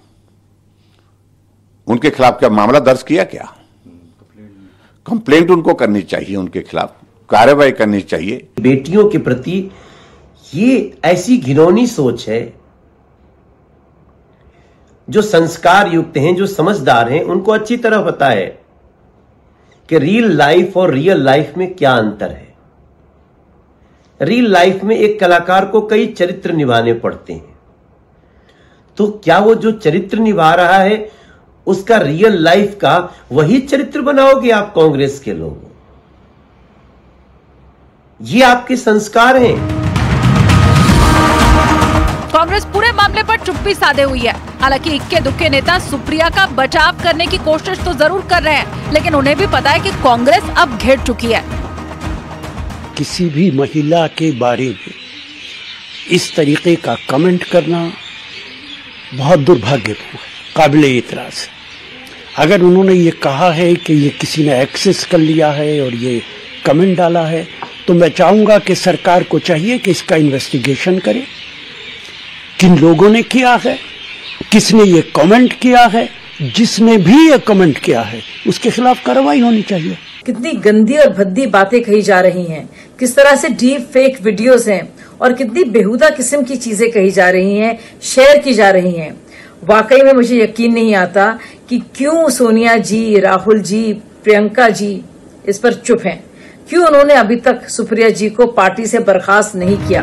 उनके खिलाफ क्या मामला दर्ज किया? क्या कंप्लेंट उनको करनी चाहिए, उनके खिलाफ कार्रवाई करनी चाहिए। बेटियों के प्रति ये ऐसी घिनौनी सोच है। जो संस्कार युक्त हैं, जो समझदार हैं, उनको अच्छी तरह पता है कि रियल लाइफ और रियल लाइफ में क्या अंतर है। रियल लाइफ में एक कलाकार को कई चरित्र निभाने पड़ते हैं, तो क्या वो जो चरित्र निभा रहा है उसका रियल लाइफ का वही चरित्र बनाओगे आप कांग्रेस के लोग? ये आपके संस्कार हैं। कांग्रेस पूरे मामले पर चुप्पी साधे हुई है। हालांकि इक्के दुक्के नेता सुप्रिया का बचाव करने की कोशिश तो जरूर कर रहे हैं, लेकिन उन्हें भी पता है कि कांग्रेस अब घेर चुकी है। किसी भी महिला के बारे में इस तरीके का कमेंट करना बहुत दुर्भाग्यपूर्ण है, काबिले एतराज है। अगर उन्होंने ये कहा है कि ये किसी ने एक्सेस कर लिया है और ये कमेंट डाला है, तो मैं चाहूंगा कि सरकार को चाहिए कि इसका इन्वेस्टिगेशन करे, किन लोगों ने किया है, किसने ये कमेंट किया है, जिसने भी ये कमेंट किया है उसके खिलाफ कार्रवाई होनी चाहिए। कितनी गंदी और भद्दी बातें कही जा रही हैं, किस तरह से डीप फेक वीडियोस हैं और कितनी बेहुदा किस्म की चीजें कही जा रही हैं, शेयर की जा रही हैं। वाकई में मुझे यकीन नहीं आता कि क्यों सोनिया जी, राहुल जी, प्रियंका जी इस पर चुप हैं, क्यों उन्होंने अभी तक सुप्रिया जी को पार्टी से बर्खास्त नहीं किया।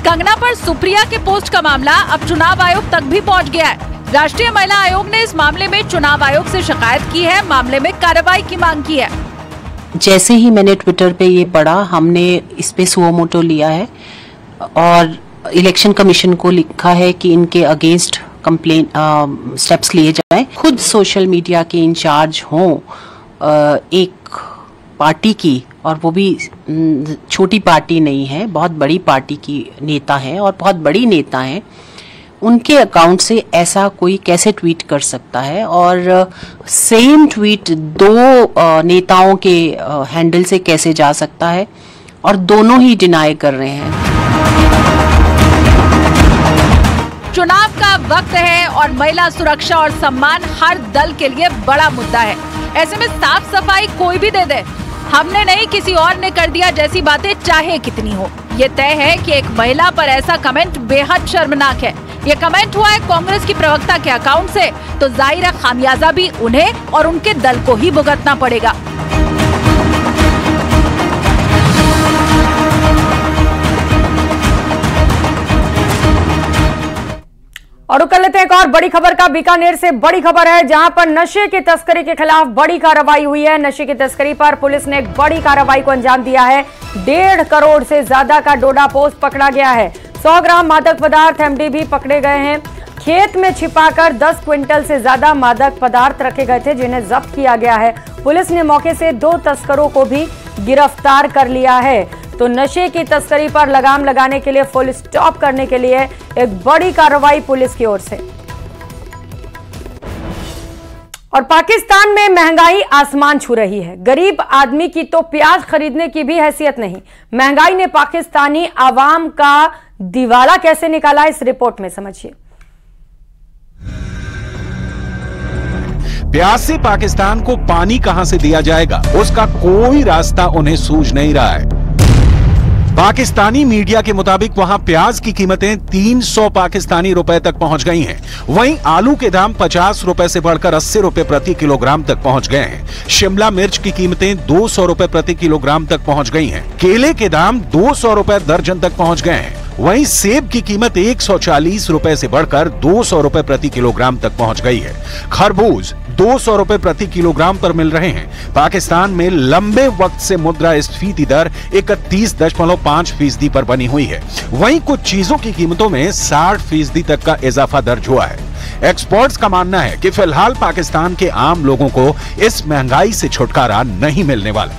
कंगना पर सुप्रिया के पोस्ट का मामला अब चुनाव आयोग तक भी पहुंच गया है। राष्ट्रीय महिला आयोग ने इस मामले में चुनाव आयोग से शिकायत की है, मामले में कार्रवाई की मांग की है। जैसे ही मैंने ट्विटर पे ये पढ़ा, हमने इस पे सुओ मोटो लिया है और इलेक्शन कमीशन को लिखा है कि इनके अगेंस्ट कंप्लेन स्टेप्स लिए जाएं। खुद सोशल मीडिया के इंचार्ज हों एक पार्टी की, और वो भी छोटी पार्टी नहीं है, बहुत बड़ी पार्टी की नेता है और बहुत बड़ी नेता है, उनके अकाउंट से ऐसा कोई कैसे ट्वीट कर सकता है। और सेम ट्वीट दो नेताओं के हैंडल से कैसे जा सकता है, और दोनों ही डिनाई कर रहे हैं। चुनाव का वक्त है और महिला सुरक्षा और सम्मान हर दल के लिए बड़ा मुद्दा है। ऐसे में साफ सफाई कोई भी दे दे, हमने नहीं किसी और ने कर दिया जैसी बातें चाहे कितनी हो, ये तय है कि एक महिला पर ऐसा कमेंट बेहद शर्मनाक है। ये कमेंट हुआ है कांग्रेस की प्रवक्ता के अकाउंट से, तो जाहिर है खामियाजा भी उन्हें और उनके दल को ही भुगतना पड़ेगा। और कर लेते हैं एक और बड़ी खबर का। बीकानेर से बड़ी खबर है, जहां पर नशे की तस्करी के खिलाफ बड़ी कार्रवाई हुई है। नशे की तस्करी पर पुलिस ने एक बड़ी कार्रवाई को अंजाम दिया है। 1.5 करोड़ से ज्यादा का डोडा पोस्ट पकड़ा गया है। 100 ग्राम मादक पदार्थ एमडी भी पकड़े गए हैं। खेत में छिपाकर 10 क्विंटल से ज्यादा मादक पदार्थ रखे गए थे, जिन्हें जब्त किया गया है। पुलिस ने मौके से 2 तस्करों को भी गिरफ्तार कर लिया है। तो नशे की तस्करी पर लगाम लगाने के लिए, फुल स्टॉप करने के लिए एक बड़ी कार्रवाई पुलिस की ओर से। और पाकिस्तान में महंगाई आसमान छू रही है। गरीब आदमी की तो प्याज खरीदने की भी हैसियत नहीं। महंगाई ने पाकिस्तानी आवाम का दिवाला कैसे निकाला, इस रिपोर्ट में समझिए। प्याज से पाकिस्तान को पानी कहां से दिया जाएगा, उसका कोई रास्ता उन्हें सूझ नहीं रहा है। पाकिस्तानी मीडिया के मुताबिक वहां प्याज की कीमतें 300 पाकिस्तानी रुपए तक पहुंच गई हैं। वहीं आलू के दाम 50 रुपए से बढ़कर 80 रुपए प्रति किलोग्राम तक पहुंच गए हैं। शिमला मिर्च की कीमतें 200 रुपए प्रति किलोग्राम तक पहुंच गई हैं। केले के दाम 200 रुपए दर्जन तक पहुंच गए हैं। वहीं सेब की कीमत 140 रुपए से बढ़कर 200 रुपए प्रति किलोग्राम तक पहुंच गई है। खरबूज 200 रुपए प्रति किलोग्राम पर मिल रहे हैं। पाकिस्तान में लंबे वक्त से मुद्रास्फीति दर 31.5% पर बनी हुई है। वहीं कुछ चीजों की कीमतों में 60% तक का इजाफा दर्ज हुआ है। एक्सपर्ट्स का मानना है कि फिलहाल पाकिस्तान के आम लोगों को इस महंगाई से छुटकारा नहीं मिलने वाला।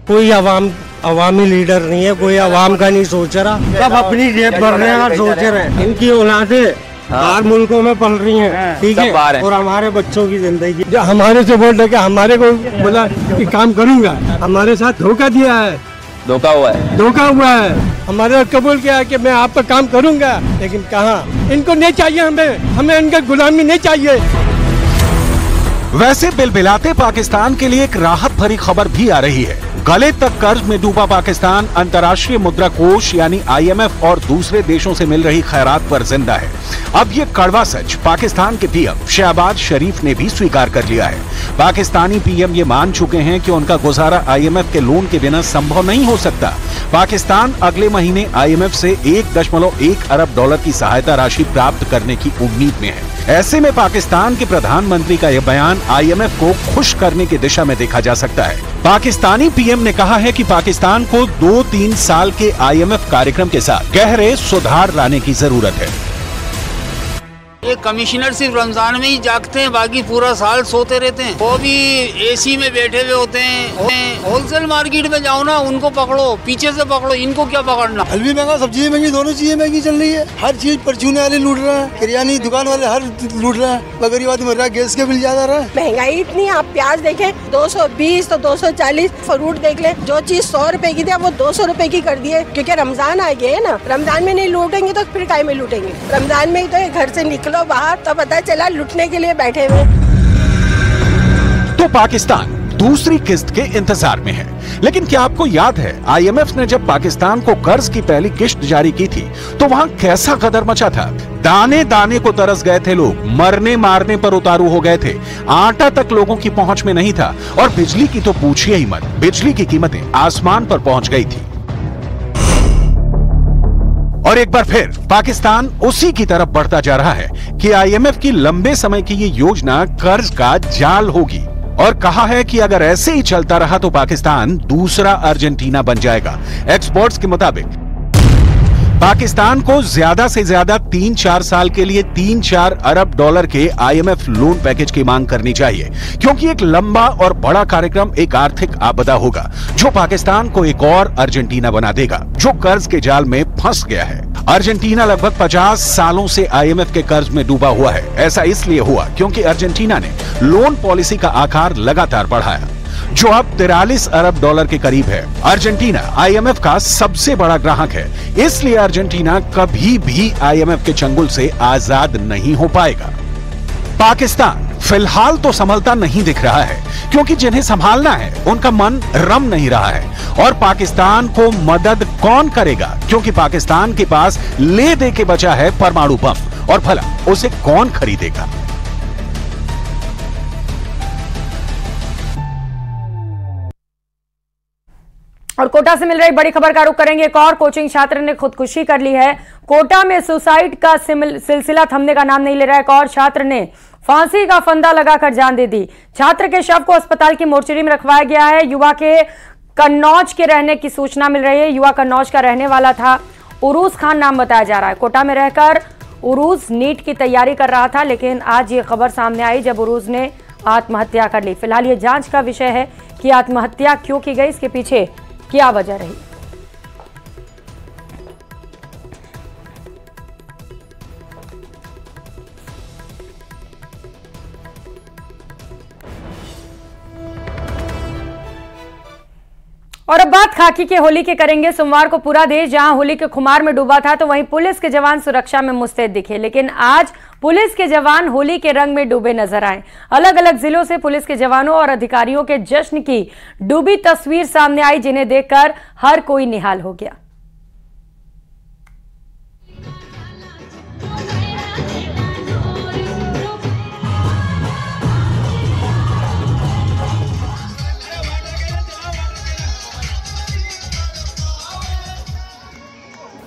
कोई अवामी लीडर नहीं है, कोई अवाम का नहीं सोच रहा, सब अपनी जेब भरने का सोच रहे हैं। इनकी औलादें बाहर मुल्कों में पल रही हैं, ठीक है, और हमारे बच्चों की जिंदगी जो हमारे से बोल रहे, हमारे को बोला कि काम करूंगा, हमारे साथ धोखा दिया है, धोखा हुआ है। हमारे साथ कबूल किया है कि मैं आप पर काम करूंगा, लेकिन कहाँ, इनको नहीं चाहिए, हमें इनका गुलामी नहीं चाहिए। वैसे बिलबिलाते पाकिस्तान के लिए एक राहत भरी खबर भी आ रही है। गले तक कर्ज में डूबा पाकिस्तान अंतर्राष्ट्रीय मुद्रा कोष यानी IMF और दूसरे देशों से मिल रही खैरात पर जिंदा है। अब ये कड़वा सच पाकिस्तान के पीएम शहबाज शरीफ ने भी स्वीकार कर लिया है। पाकिस्तानी पीएम ये मान चुके हैं कि उनका गुजारा IMF के लोन के बिना संभव नहीं हो सकता। पाकिस्तान अगले महीने IMF से 1.1 अरब डॉलर की सहायता राशि प्राप्त करने की उम्मीद में है। ऐसे में पाकिस्तान के प्रधानमंत्री का यह बयान IMF को खुश करने की दिशा में देखा जा सकता है। पाकिस्तानी पीएम ने कहा है कि पाकिस्तान को 2-3 साल के IMF कार्यक्रम के साथ गहरे सुधार लाने की जरूरत है। ये कमिश्नर सिर्फ रमजान में ही जागते हैं, बाकी पूरा साल सोते रहते हैं। वो भी एसी में बैठे हुए होते हैं। होलसेल मार्केट में जाओ ना, उनको पकड़ो, पीछे से पकड़ो, इनको क्या पकड़ना। फल भी महंगा, सब्जी महंगी, दोनों चीजें महंगी चल रही है। हर चीज परचूने वाले लूट रहे हैं, किरानी दुकान वाले हर लूट रहे हैं। गरीब आदमी मर रहा है, गैस के बिल ज्यादा रहा है। महंगाई इतनी, आप प्याज देखें 220 तो 240, फ्रूट देख ले, जो चीज 100 रुपए की थी वो 200 रुपए की कर दिए, क्योंकि रमजान आ गया है ना। रमजान में नहीं लूटेंगे तो फिर काय में लूटेंगे। रमजान में ही तो घर से निकलो बाहर तो पता चला लूटने के लिए बैठे हुए। तो पाकिस्तान दूसरी किस्त के इंतजार में है। लेकिन क्या आपको याद है IMF ने जब पाकिस्तान को कर्ज की पहली किस्त जारी की थी तो वहां कैसा गदर मचा था। दाने दाने को तरस गए थे लोग, मरने मारने पर उतारू हो गए थे। आटा तक लोगों की पहुंच में नहीं था और बिजली की तो पूछिए ही मत। बिजली की कीमतें आसमान पर पहुंच गई थी। और एक बार फिर पाकिस्तान उसी की तरफ बढ़ता जा रहा है कि IMF की लंबे समय की ये योजना कर्ज का जाल होगी और कहा है कि अगर ऐसे ही चलता रहा तो पाकिस्तान दूसरा अर्जेंटीना बन जाएगा। एक्सपर्ट्स के मुताबिक पाकिस्तान को ज्यादा से ज्यादा 3-4 साल के लिए 3-4 अरब डॉलर के IMF लोन पैकेज की मांग करनी चाहिए, क्योंकि एक लंबा और बड़ा कार्यक्रम एक आर्थिक आपदा होगा जो पाकिस्तान को एक और अर्जेंटीना बना देगा जो कर्ज के जाल में फंस गया है। अर्जेंटीना लगभग 50 सालों से IMF के कर्ज में डूबा हुआ है। ऐसा इसलिए हुआ क्योंकि अर्जेंटीना ने लोन पॉलिसी का आकार लगातार बढ़ाया जो अब 43 अरब डॉलर के करीब है। अर्जेंटीना IMF का सबसे बड़ा ग्राहक है, इसलिए अर्जेंटीना कभी भी IMF के चंगुल से आजाद नहीं हो पाएगा। पाकिस्तान फिलहाल तो संभलता नहीं दिख रहा है क्योंकि जिन्हें संभालना है उनका मन रम नहीं रहा है। और पाकिस्तान को मदद कौन करेगा, क्योंकि पाकिस्तान के पास ले दे के बचा है परमाणु बम, और भला उसे कौन खरीदेगा। और कोटा से मिल रही बड़ी खबर का रुख करेंगे। एक और कोचिंग छात्र ने खुदकुशी कर ली है। कोटा में सुसाइड का सिलसिला थमने का नाम नहीं ले रहा है। एक और छात्र ने फांसी का फंदा लगाकर जान दे दी। छात्र के शव को अस्पताल की मोर्चरी में रखवाया गया है। युवा के कन्नौज के रहने की सूचना मिल रही है। युवा कन्नौज का रहने वाला था। उरूज खान नाम बताया जा रहा है। कोटा में रहकर उरूज नीट की तैयारी कर रहा था, लेकिन आज ये खबर सामने आई जब उरूज ने आत्महत्या कर ली। फिलहाल ये जांच का विषय है कि आत्महत्या क्यों की गई, इसके पीछे क्या वजह रही। और अब बात खाकी के होली के करेंगे। सोमवार को पूरा देश जहां होली के खुमार में डूबा था तो वहीं पुलिस के जवान सुरक्षा में मुस्तैद दिखे, लेकिन आज पुलिस के जवान होली के रंग में डूबे नजर आए। अलग अलग जिलों से पुलिस के जवानों और अधिकारियों के जश्न की डूबी तस्वीर सामने आई, जिन्हें देखकर हर कोई निहाल हो गया।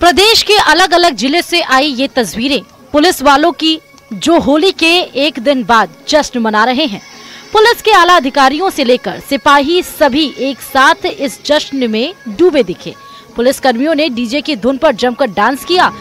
प्रदेश के अलग अलग जिले से आई ये तस्वीरें पुलिस वालों की जो होली के एक दिन बाद जश्न मना रहे हैं। पुलिस के आला अधिकारियों से लेकर सिपाही सभी एक साथ इस जश्न में डूबे दिखे। पुलिस कर्मियों ने डीजे की धुन पर जमकर डांस किया।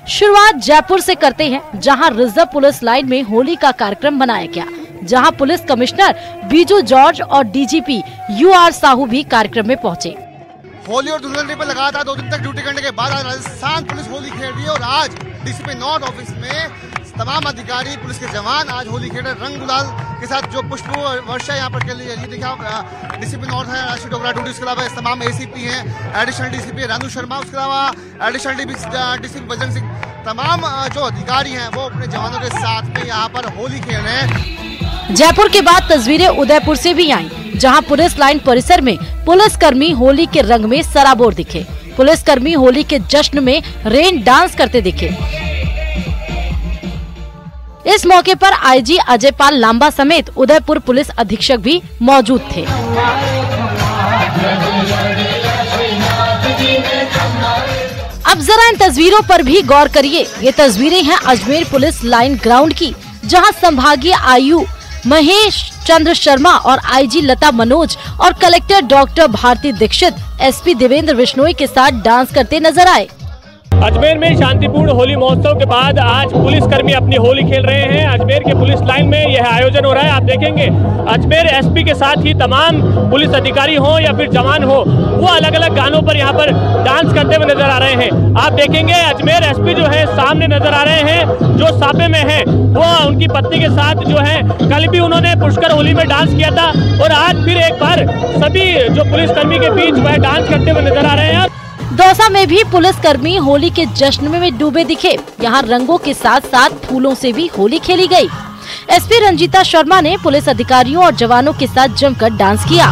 शुरुआत जयपुर से करते हैं, जहां रिजर्व पुलिस लाइन में होली का कार्यक्रम मनाया गया, जहां पुलिस कमिश्नर बीजू जॉर्ज और डीजीपी UR साहू भी कार्यक्रम में पहुंचे। होली और धुलंडी पर लगातार 2 दिन तक ड्यूटी करने के बाद आज राजस्थान पुलिस होली खेल रही है और आज डीसीपी नॉर्थ ऑफिस में तमाम अधिकारी पुलिस के जवान आज होली खेल रहे रंग गुलाल के साथ। जो पुष्प वर्षा यहाँ पर के लिए देखा डीसीपी नॉर्थ है राशि डोगरा ड्यूटी, उसके अलावा तमाम ACP हैं, एडिशनल DCP रानू शर्मा, उसके अलावा एडिशनल DCP बजरंग सिंह तमाम जो अधिकारी हैं वो अपने जवानों के साथ में यहाँ पर होली खेल रहे हैं। जयपुर के बाद तस्वीरें उदयपुर से भी आईं, जहां पुलिस लाइन परिसर में पुलिसकर्मी होली के रंग में सराबोर दिखे। पुलिसकर्मी होली के जश्न में रेन डांस करते दिखे। इस मौके पर आईजी अजय पाल लांबा समेत उदयपुर पुलिस अधीक्षक भी मौजूद थे। अब जरा इन तस्वीरों पर भी गौर करिए। ये तस्वीरें हैं अजमेर पुलिस लाइन ग्राउंड की, जहां संभागीय आयु महेश चंद्र शर्मा और आईजी लता मनोज और collector doctor Bharti Dixit SP Devendra Bishnoi के साथ डांस करते नजर आए। अजमेर में शांतिपूर्ण होली महोत्सव के बाद आज पुलिसकर्मी अपनी होली खेल रहे हैं। अजमेर के पुलिस लाइन में यह आयोजन हो रहा है। आप देखेंगे अजमेर एसपी के साथ ही तमाम पुलिस अधिकारी हो या फिर जवान हो, वो अलग अलग गानों पर यहाँ पर डांस करते हुए नजर आ रहे हैं। आप देखेंगे अजमेर एसपी जो है सामने नजर आ रहे हैं, जो सापे में है वो उनकी पत्नी के साथ जो है कल भी उन्होंने पुष्कर होली में डांस किया था और आज फिर एक बार सभी जो पुलिसकर्मी के बीच वह डांस करते हुए नजर आ रहे हैं। दौसा में भी पुलिसकर्मी होली के जश्न में डूबे दिखे। यहाँ रंगों के साथ साथ फूलों से भी होली खेली गई। एसपी रंजीता शर्मा ने पुलिस अधिकारियों और जवानों के साथ जमकर डांस किया।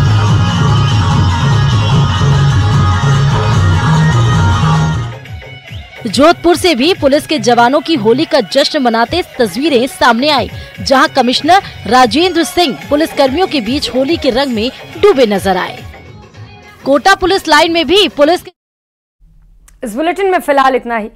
जोधपुर से भी पुलिस के जवानों की होली का जश्न मनाते तस्वीरें सामने आई, जहां कमिश्नर राजेंद्र सिंह पुलिसकर्मियों के बीच होली के रंग में डूबे नजर आए। कोटा पुलिस लाइन में भी पुलिस इस बुलेटिन में फिलहाल इतना ही।